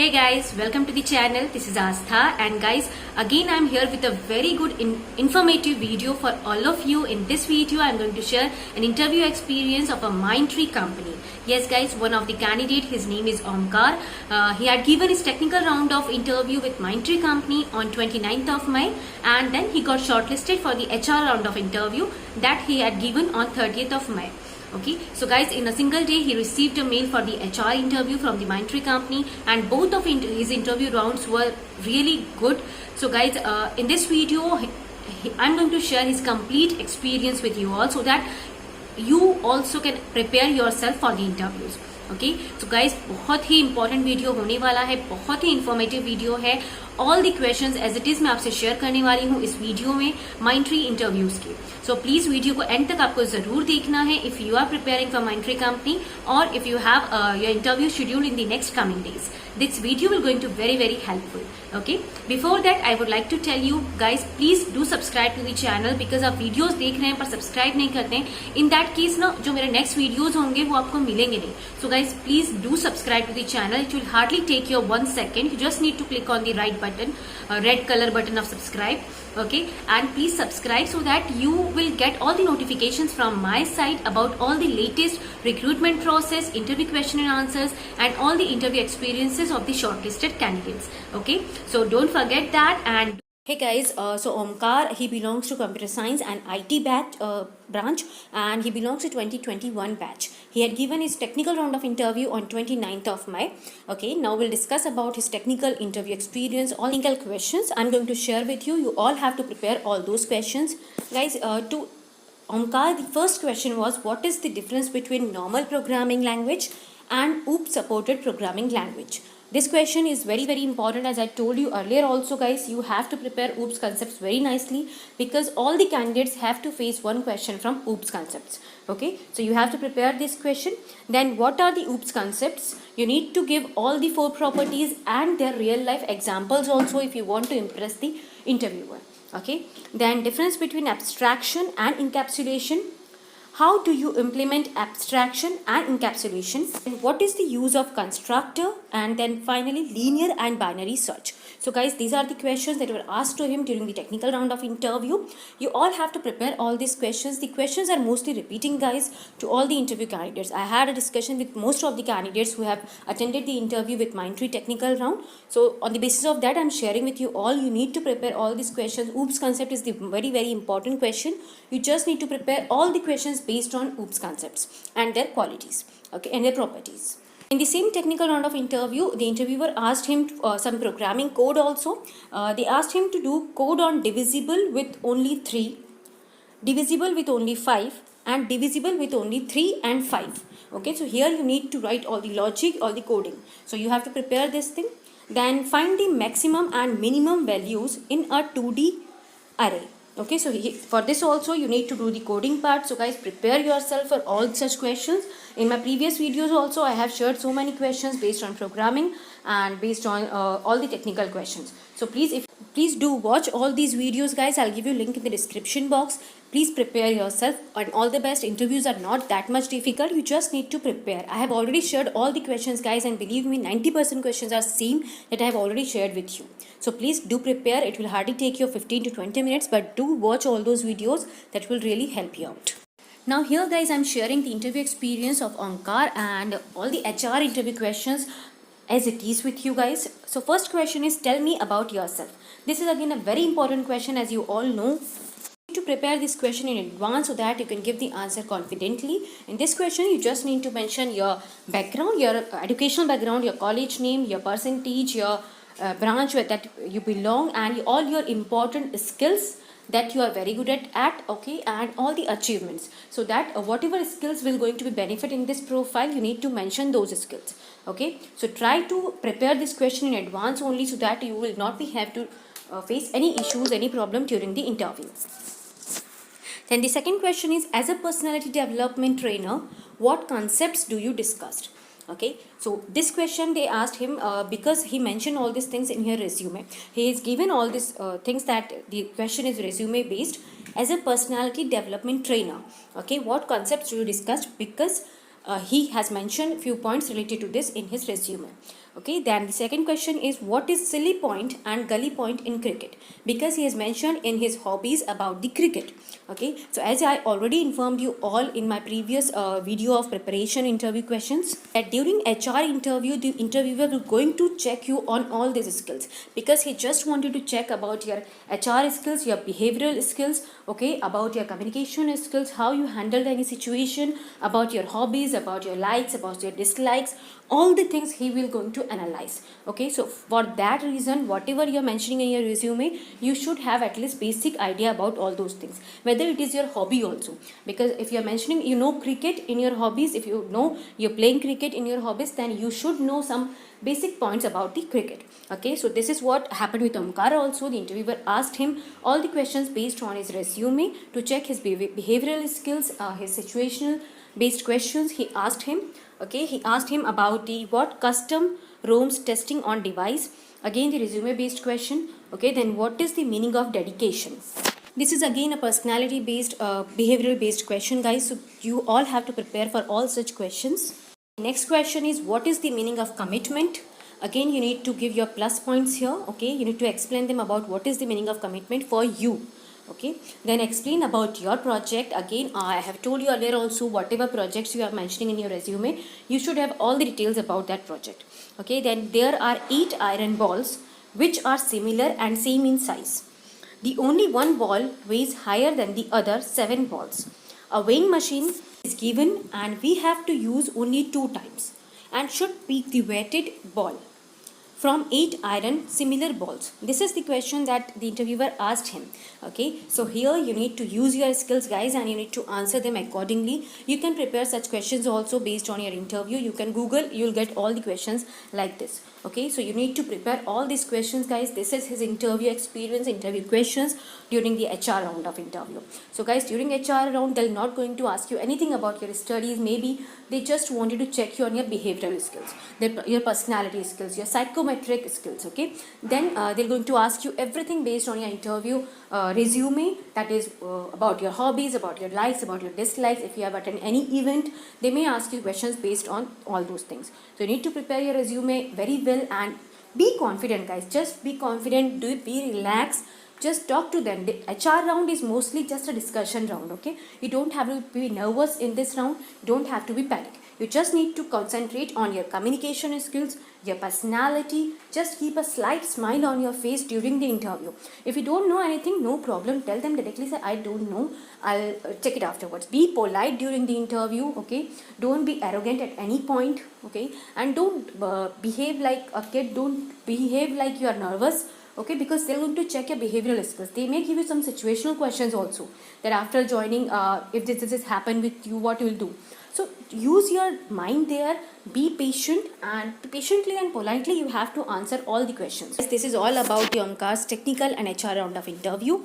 Hey guys, welcome to the channel. This is Astha, and guys, again I'm here with a very good informative video for all of you. In this video I'm going to share an interview experience of a Mindtree company. Yes guys, one of the candidate, his name is Omkar. He had given his technical round of interview with Mindtree company on 29th of May, and then he got shortlisted for the HR round of interview that he had given on 30th of May. Okay, so guys, in a single day he received a mail for the HR interview from the Mindtree company, and both of his interview rounds were really good. So guys, in this video I'm going to share his complete experience with you all, so that you also can prepare yourself for the interviews. Okay so guys, बहुत ही important video होने वाला है, बहुत ही informative video है. All the questions as it is मैं आपसे शेयर करने वाली हूँ इस वीडियो में Mindtree इंटरव्यूज के. सो प्लीज वीडियो को एंड तक आपको जरूर देखना है if you are preparing for Mindtree company और if you have your interview schedule in the next coming days. This video will going to very helpful. Okay, before that I would like to tell you guys, please do subscribe to the channel, because आप videos देख रहे हैं पर subscribe नहीं करते हैं. In that case ना, जो मेरे नेक्स्ट वीडियोस होंगे वो आपको मिलेंगे नहीं. So guys, please do subscribe to the channel. It will hardly take your 1 second. You just need to click on the right button, red color button of subscribe. Okay, and please subscribe so that you will get all the notifications from my side about all the latest recruitment process, interview question and answers, and all the interview experiences of the shortlisted candidates. Okay, so don't forget that. And hey guys, so Omkar, he belongs to computer science and IT branch, and he belongs to 2021 batch. He had given his technical round of interview on 29th of May. Okay, now we'll discuss about his technical interview experience, all technical questions I'm going to share with you. You all have to prepare all those questions. Guys, to Omkar, the first question was, what is the difference between normal programming language and OOP supported programming language? This question is very important. As I told you earlier also guys, you have to prepare OOPS concepts very nicely, because all the candidates have to face one question from OOPS concepts. Okay, so you have to prepare this question. Then what are the OOPS concepts? You need to give all the 4 properties and their real life examples also if you want to impress the interviewer. Okay, then difference between abstraction and encapsulation. How do you implement abstraction and encapsulation? And what is the use of constructor? And then finally linear and binary search. So guys, these are the questions that were asked to him during the technical round of interview. You all have to prepare all these questions. The questions are mostly repeating guys to all the interview candidates. I had a discussion with most of the candidates who have attended the interview with Mindtree technical round. So on the basis of that, I'm sharing with you all. You need to prepare all these questions. OOPS concept is the very important question. You just need to prepare all the questions based on OOPS concepts and their qualities, okay, and their properties. In the same technical round of interview, the interviewer asked him some programming code also. They asked him to do code on divisible with only 3, divisible with only 5, and divisible with only 3 and 5. Okay, so here you need to write all the logic, all the coding. So you have to prepare this thing. Then find the maximum and minimum values in a 2D array. Okay, so for this also you need to do the coding part. So guys, prepare yourself for all such questions. In my previous videos also I have shared so many questions based on programming and based on all the technical questions. So please do watch all these videos guys. I'll give you a link in the description box. Please prepare yourself, and all the best. Interviews are not that much difficult. You just need to prepare. I have already shared all the questions guys, and believe me, 90% questions are same that I have already shared with you. So please do prepare. It will hardly take you 15 to 20 minutes, but do watch all those videos. That will really help you out. Now here guys, I'm sharing the interview experience of Omkar and all the HR interview questions as it is with you guys. So first question is, tell me about yourself. This is again a very important question, as you all know. You need to prepare this question in advance so that you can give the answer confidently. In this question, you just need to mention your background, your educational background, your college name, your percentage, your branch where that you belong, and all your important skills that you are very good at, okay, and all the achievements, so that whatever skills will going to be benefit in this profile, you need to mention those skills. Okay, so try to prepare this question in advance only, so that you will not be have to face any issues, any problem during the interview. Then the second question is, as a personality development trainer, what concepts do you discuss? Okay, so this question they asked him because he mentioned all these things in her resume. He is given all these things that the question is resume based. As a personality development trainer, okay, what concepts do you discuss? Because he has mentioned few points related to this in his resume. Okay, then the second question is what is silly point and gully point in cricket, because he has mentioned in his hobbies about the cricket. Okay, so as I already informed you all in my previous video of preparation interview questions, that during HR interview the interviewer will going to check you on all these skills, because he just wanted to check about your HR skills, your behavioral skills, okay, about your communication skills, how you handle any situation, about your hobbies, about your likes, about your dislikes, all the things he will going to analyze. Okay, so for that reason whatever you're mentioning in your resume, you should have at least basic idea about all those things, whether it is your hobby also, because if you're mentioning you know cricket in your hobbies, if you know you're playing cricket in your hobbies, then you should know some basic points about the cricket. Okay, so this is what happened with Omkar also. The interviewer asked him all the questions based on his resume to check his behavioral skills, his situational based questions he asked him. Okay, he asked him about the what custom ROMs testing on device, again the resume based question. Okay, then what is the meaning of dedication? This is again a personality based behavioral based question, guys, so you all have to prepare for all such questions. Next question is what is the meaning of commitment? Again you need to give your plus points here. Okay, you need to explain them about what is the meaning of commitment for you. Okay, then explain about your project. Again I have told you earlier also, whatever projects you are mentioning in your resume, you should have all the details about that project. Okay, then there are 8 iron balls which are similar and same in size. The only one ball weighs higher than the other 7 balls. A weighing machine is given and we have to use only 2 times and should pick the weighted ball from 8 iron similar balls. This is the question that the interviewer asked him. Okay, so here you need to use your skills, guys, and you need to answer them accordingly. You can prepare such questions also based on your interview. You can Google, you'll get all the questions like this. Okay, so you need to prepare all these questions, guys. This is his interview experience, interview questions during the HR round of interview. So guys, during HR round they're not going to ask you anything about your studies. Maybe they just wanted to check you on your behavioral skills, your personality skills, your psychometric skills. Okay, then they're going to ask you everything based on your interview resume, that is about your hobbies, about your likes, about your dislikes. If you have attended any event, they may ask you questions based on all those things. So you need to prepare your resume very well and be confident, guys. Just be confident, be relaxed, just talk to them. The HR round is mostly just a discussion round. Okay, you don't have to be nervous in this round, you don't have to be panic. You just need to concentrate on your communication skills, your personality. Just keep a slight smile on your face during the interview. If you don't know anything, no problem, tell them directly, say I don't know, I'll check it afterwards. Be polite during the interview. Okay, don't be arrogant at any point. Okay, and don't behave like a kid, don't behave like you are nervous. Okay, because they're going to check your behavioral skills. They may give you some situational questions also, that after joining, if this has happened with you, what you will do. So use your mind there, be patient, and patiently and politely you have to answer all the questions. This is all about the Omkar's technical and HR round of interview.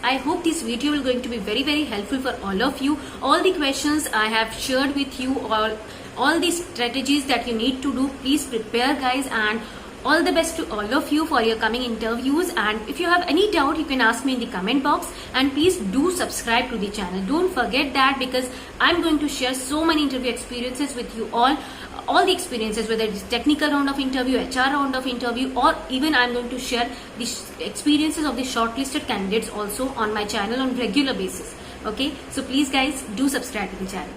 I hope this video is going to be very helpful for all of you. All the questions I have shared with you, all the strategies that you need to do, please prepare, guys, and all the best to all of you for your coming interviews. And if you have any doubt, you can ask me in the comment box, and please do subscribe to the channel. Don't forget that, because I'm going to share so many interview experiences with you all the experiences, whether it's technical round of interview, HR round of interview, or even I'm going to share the experiences of the shortlisted candidates also on my channel on regular basis. Okay, so please guys, do subscribe to the channel.